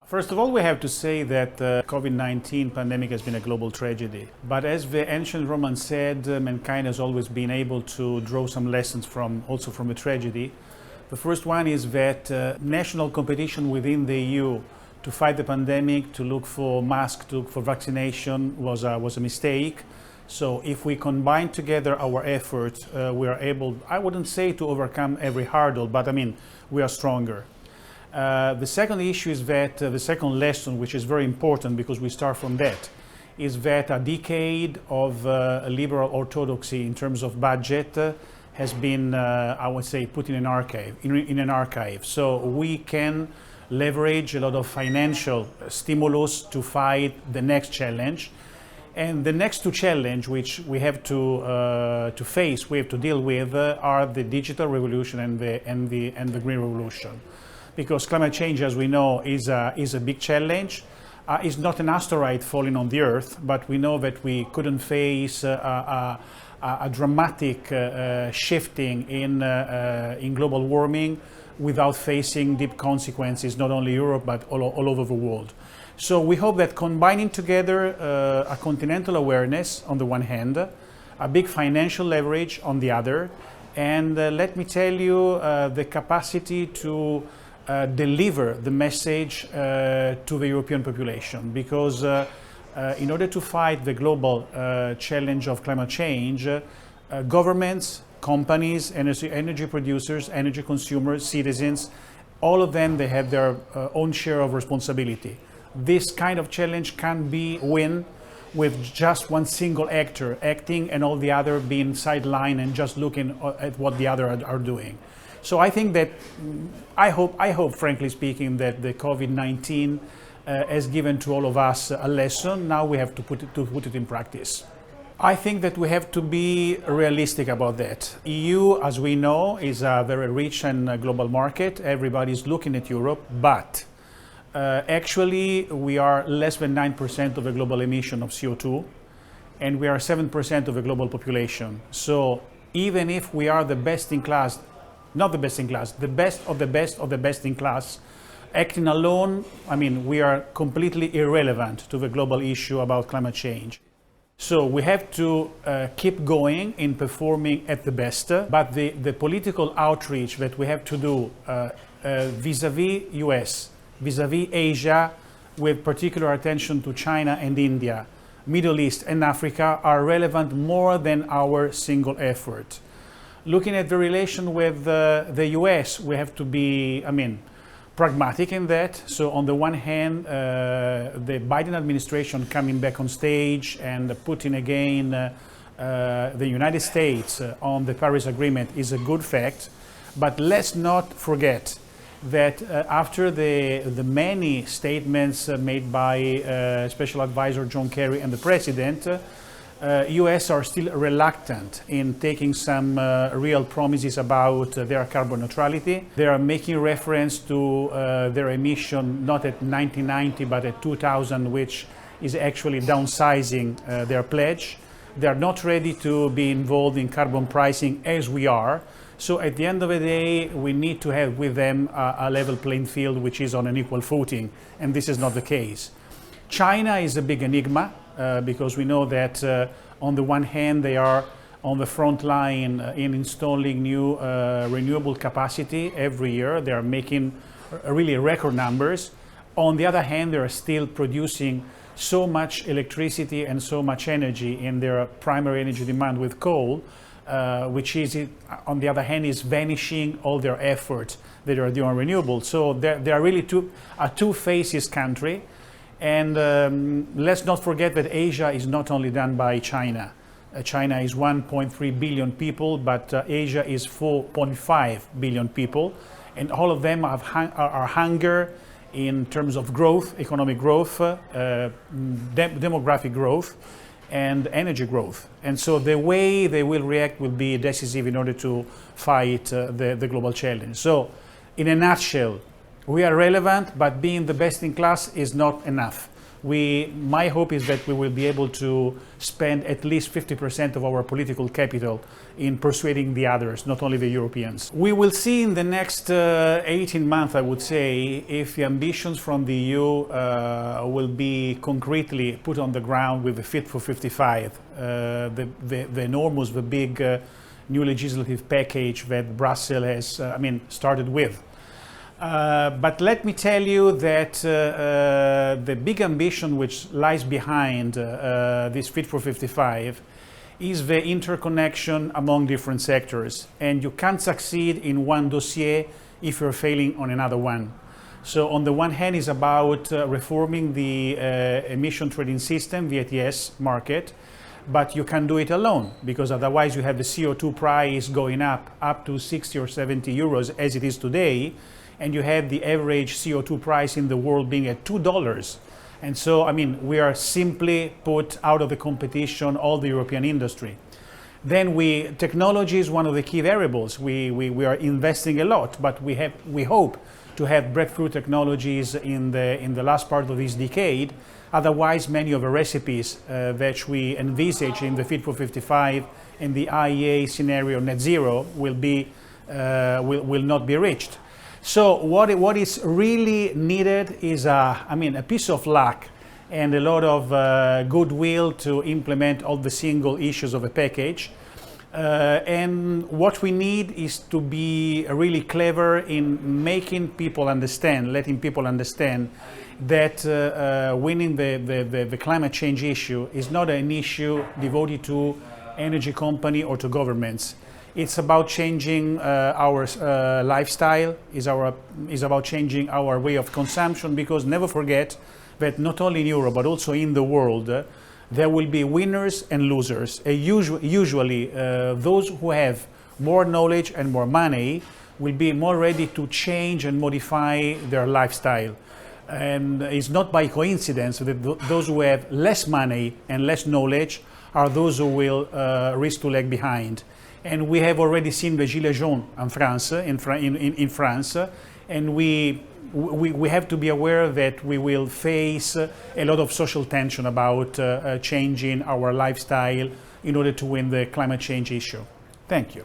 First of all, we have to say that the COVID-19 pandemic has been a global tragedy. But as the ancient Romans said, mankind has always been able to draw some lessons from the tragedy. The first one is that national competition within the EU to fight the pandemic, to look for masks, to look for vaccination was a mistake. So if we combine together our efforts, we are able, I wouldn't say to overcome every hurdle, but we are stronger. The second issue is that the second lesson, which is very important because we start from that, is that a decade of liberal orthodoxy in terms of budget has been, I would say, put in an archive. So we can leverage a lot of financial stimulus to fight the next challenge. And the next two challenges which we have to face, we have to deal with, are the digital revolution and the green revolution. Because climate change, as we know, is a big challenge. It's not an asteroid falling on the Earth, but we know that we couldn't face a dramatic shifting in global warming without facing deep consequences, not only Europe, but all over the world. So we hope that combining together a continental awareness on the one hand, a big financial leverage on the other, and let me tell you, the capacity to deliver the message to the European population, because in order to fight the global challenge of climate change, governments, companies, energy producers, energy consumers, citizens, all of them, they have their own share of responsibility. This kind of challenge can be won with just one single actor acting and all the other being sidelined and just looking at what the other are doing. So I think that, I hope, frankly speaking, that the COVID-19 has given to all of us a lesson. Now we have to put it in practice. I think that we have to be realistic about that. EU, as we know, is a very rich and global market. Everybody's looking at Europe, but actually we are less than 9% of the global emission of CO2, and we are 7% of the global population. So even if we are the best in class, not the best in class, the best of the best of the best in class, acting alone, we are completely irrelevant to the global issue about climate change. So we have to keep going in performing at the best, but the political outreach that we have to do vis-à-vis US, vis-à-vis Asia, with particular attention to China and India, Middle East and Africa, are relevant more than our single effort. Looking at the relation with the US, we have to be, pragmatic in that. So on the one hand, the Biden administration coming back on stage and putting again the United States on the Paris Agreement is a good fact. But let's not forget that after the many statements made by Special Advisor John Kerry and the President, US are still reluctant in taking some real promises about their carbon neutrality. They are making reference to their emission not at 1990 but at 2000, which is actually downsizing their pledge. They are not ready to be involved in carbon pricing as we are. So at the end of the day, we need to have with them a level playing field which is on an equal footing, and this is not the case. China is a big enigma. Because we know that on the one hand they are on the front line in installing new renewable capacity every year. They are making really record numbers. On the other hand, they are still producing so much electricity and so much energy in their primary energy demand with coal, which is, on the other hand, is vanishing all their efforts that they are doing on renewables. So they are really a two-faces country. And let's not forget that Asia is not only done by China. China is 1.3 billion people, but Asia is 4.5 billion people. And all of them are hunger in terms of growth, economic growth, demographic growth, and energy growth. And so the way they will react will be decisive in order to fight the global challenge. So in a nutshell, we are relevant, but being the best in class is not enough. My hope is that we will be able to spend at least 50% of our political capital in persuading the others, not only the Europeans. We will see in the next 18 months, I would say, if the ambitions from the EU will be concretely put on the ground with the Fit for 55, the enormous, the big new legislative package that Brussels has, started with. But let me tell you that the big ambition which lies behind this Fit for 55 is the interconnection among different sectors. And you can't succeed in one dossier if you're failing on another one. So on the one hand, it's about reforming the emission trading system, the ETS market, but you can't do it alone, because otherwise you have the CO2 price going up to 60 or 70 euros as it is today, and you have the average CO2 price in the world being at $2. And so, we are simply put out of the competition, all the European industry. Then technology is one of the key variables. We are investing a lot, but we hope to have breakthrough technologies in the last part of this decade. Otherwise, many of the recipes that we envisage in the Fit for 55 and the IEA scenario net zero will not be reached. So what is really needed is a piece of luck and a lot of goodwill to implement all the single issues of a package. And what we need is to be really clever in making people understand, letting people understand that winning the climate change issue is not an issue devoted to energy company or to governments. It's about changing our lifestyle, is about changing our way of consumption, because never forget that not only in Europe but also in the world there will be winners and losers. Usually those who have more knowledge and more money will be more ready to change and modify their lifestyle. And it's not by coincidence that those who have less money and less knowledge are those who will risk to lag behind. And we have already seen the Gilets jaunes in France, and we have to be aware that we will face a lot of social tension about changing our lifestyle in order to win the climate change issue. Thank you.